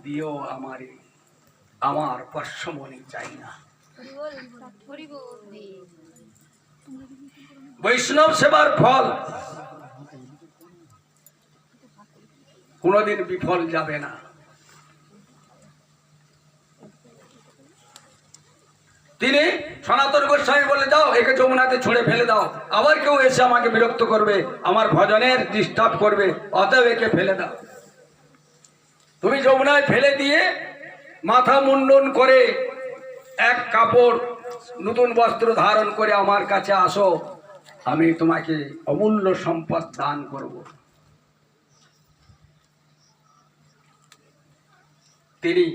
দিও আমারে, আমার পরশমণি চাই না। বৈষ্ণব সেবার ফল কোনদিন বিফল যাবে না। তিনি সনাতন গোস্বামী বলে, যাও একে যমুনাতে ছুঁড়ে ফেলে দাও। আবার কেউ এসে আমাকে বিরক্ত করবে, আমার ভজনের ডিস্টার্ব করবে, অতএব একে ফেলে দাও। তুমি যমুনায় ফেলে দিয়ে মাথা মুন্ডন করে এক কাপড় নতুন বস্ত্র ধারণ করে আমার কাছে আসো, আমি তোমাকে অমূল্য সম্পদ দান করব। তিনি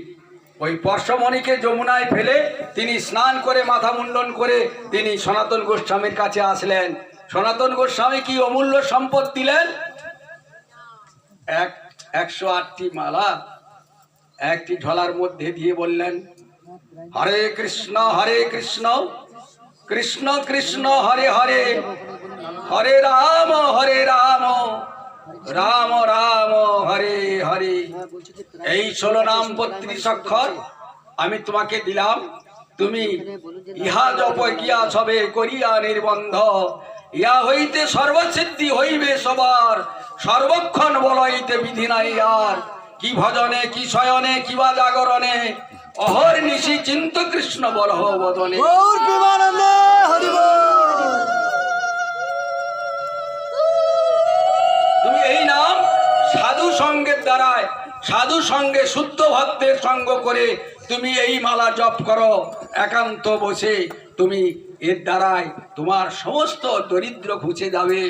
ওই পরশমণিকে যমুনায় ফেলে তিনি স্নান করে মাথা মুন্ডন করে তিনি সনাতন গোস্বামীর কাছে আসলেন। সনাতন গোস্বামী কি অমূল্য সম্পদ দিলেন? 108টি মালা একটি ঝোলার মধ্যে দিয়ে বললেন, হরে কৃষ্ণ কৃষ্ণ কৃষ্ণ হরে হরে, হরে রাম রাম রাম হরে হরে। এই 16 নাম 32 অক্ষর আমি তোমাকে দিলাম। তুমি ইহা জপ গিয়া সবে করিয়া নির্বন্ধ, ইয়া হইতে সর্বসিদ্ধি হইবে সবার, সর্বক্ষণ বলইতে বিধি নাই আর। কি ভজনে কি শয়নে কিবা জাগরণে, অহর নিশি চিন্ত কৃষ্ণ বলহ বদনে। তুমি এই নাম সাধু সঙ্গের দ্বারায়, সাধু সঙ্গে শুদ্ধ ভক্তের সঙ্গ করে তুমি এই মালা জপ করো একান্ত বসে। তুমি এর দ্বারায় তোমার সমস্ত দরিদ্র ঘুচে যাবে,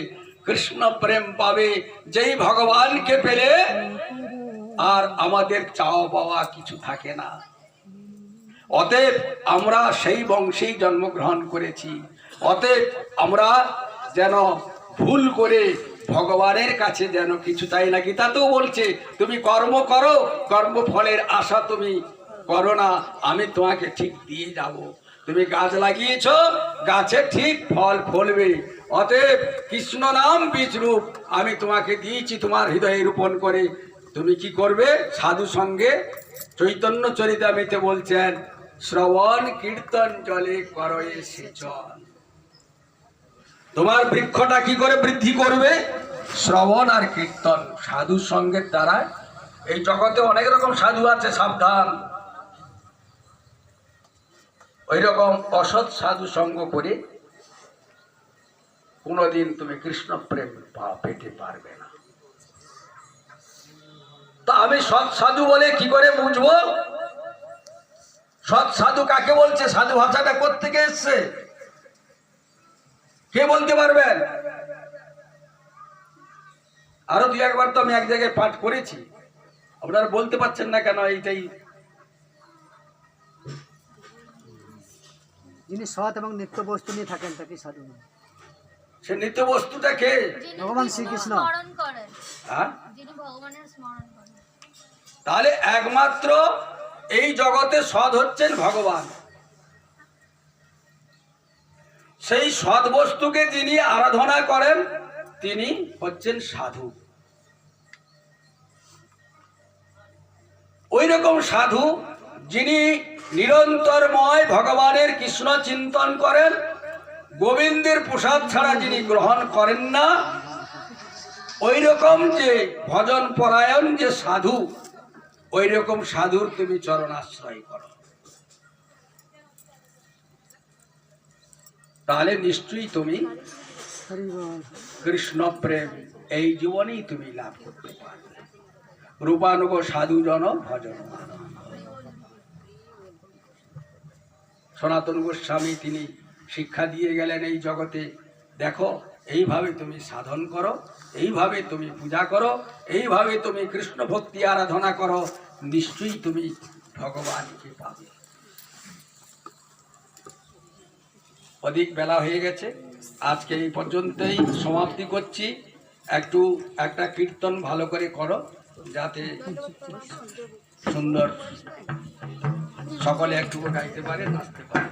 কৃষ্ণ প্রেম পাবে। যেই ভগবানকে পেলে আর আমাদের চাওয়া পাওয়া কিছু থাকে না। অতএব আমরা সেই বংশেই জন্মগ্রহণ করেছি। অতএব আমরা যেন ভুল করে ভগবানের কাছে যেন কিছু চাই না। গীতাতেও বলছে, তুমি কর্ম করো, কর্মফলের আশা তুমি করো না, আমি তোমাকে ঠিক দিয়ে যাব। তুমি গাছ লাগিয়েছ, গাছে ঠিক ফল ফলবে। অতএব কৃষ্ণ নাম বীজরূপ আমি তোমাকে দিয়েছি তোমার হৃদয়ে রোপণ করে। তুমি কি করবে? সাধু সঙ্গে চৈতন্য চরিতামৃতে বলছেন, শ্রবণ কীর্তন জলে করয়ে সেচন। তোমার বৃক্ষটা কি করে বৃদ্ধি করবে? শ্রবণ আর কীর্তন, সাধু সঙ্গের দ্বারা। এই জগতে অনেক রকম সাধু আছে, সাবধান। ওই রকম অসৎ সাধু সঙ্গ করে কোনদিন তুমি কৃষ্ণ প্রেম পেতে পারবে না। তা আমি সৎ সাধু বলে কি করে বুঝবো? সৎ সাধু কাকে বলছে? সাধু ভাষাটা কোত্থেকে এসছে? কে বলতে পারবেন? আরো 2-1 তো আমি এক জায়গায় পাঠ করেছি, আপনারা বলতে পারছেন না কেন? এইটাই, যিনি সৎ এবং নিত্য বস্তু নিয়ে থাকেন তাকে সাধু। সে নিত্য বস্তুটা কে? ভগবান শ্রীকৃষ্ণ। হ্যাঁ, তাহলে একমাত্র এই জগতে সৎ হচ্ছেন ভগবান। সেই সৎ বস্তুকে যিনি আরাধনা করেন তিনি হচ্ছেন সাধু। ওই রকম সাধু যিনি নিরন্তরময় ভগবানের কৃষ্ণ চিন্তন করেন, গোবিন্দের প্রসাদ ছাড়া যিনি গ্রহণ করেন না, ওই রকম যে ভজন পরায়ণ যে সাধু, ওই রকম সাধুর তুমি চরণাশ্রয় করো, তাহলে নিশ্চয়ই তুমি কৃষ্ণ প্রেম এই জীবনেই তুমি লাভ করতে পারবে। রূপানুগ সাধু জন ভজন। সনাতন গোস্বামী তিনি শিক্ষা দিয়ে গেলেন এই জগতে, দেখো এইভাবে তুমি সাধন করো, এইভাবে তুমি পূজা করো, এইভাবে তুমি কৃষ্ণ ভক্তি আরাধনা করো, নিশ্চয়ই তুমি ভগবানকে পাবে। অধিক বেলা হয়ে গেছে, আজকে এই পর্যন্তই সমাপ্তি করছি। একটা কীর্তন ভালো করে করো, যাতে সুন্দর সকলে একটু গাইতে পারে, নাচতে পারে।